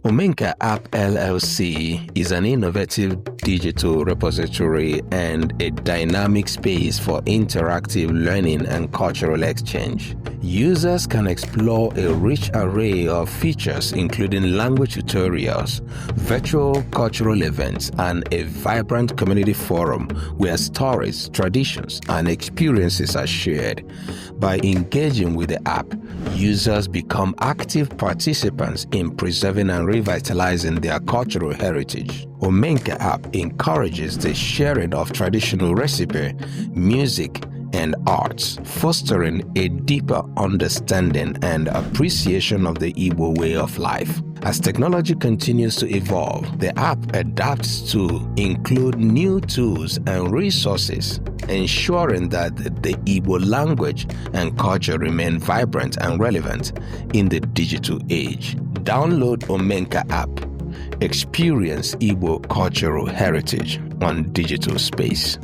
Omenka App LLC is an innovative digital repository and a dynamic space for interactive learning and cultural exchange. Users can explore a rich array of features including language tutorials, virtual cultural events, and a vibrant community forum where stories, traditions, and experiences are shared. By engaging with the app, users become active participants in preserving and revitalizing their cultural heritage. Omenka App encourages the sharing of traditional recipe, music, and arts, fostering a deeper understanding and appreciation of the Igbo way of life. As technology continues to evolve, the app adapts to include new tools and resources, ensuring that the Igbo language and culture remain vibrant and relevant in the digital age. Download Omenka App. Experience Igbo cultural heritage on digital space.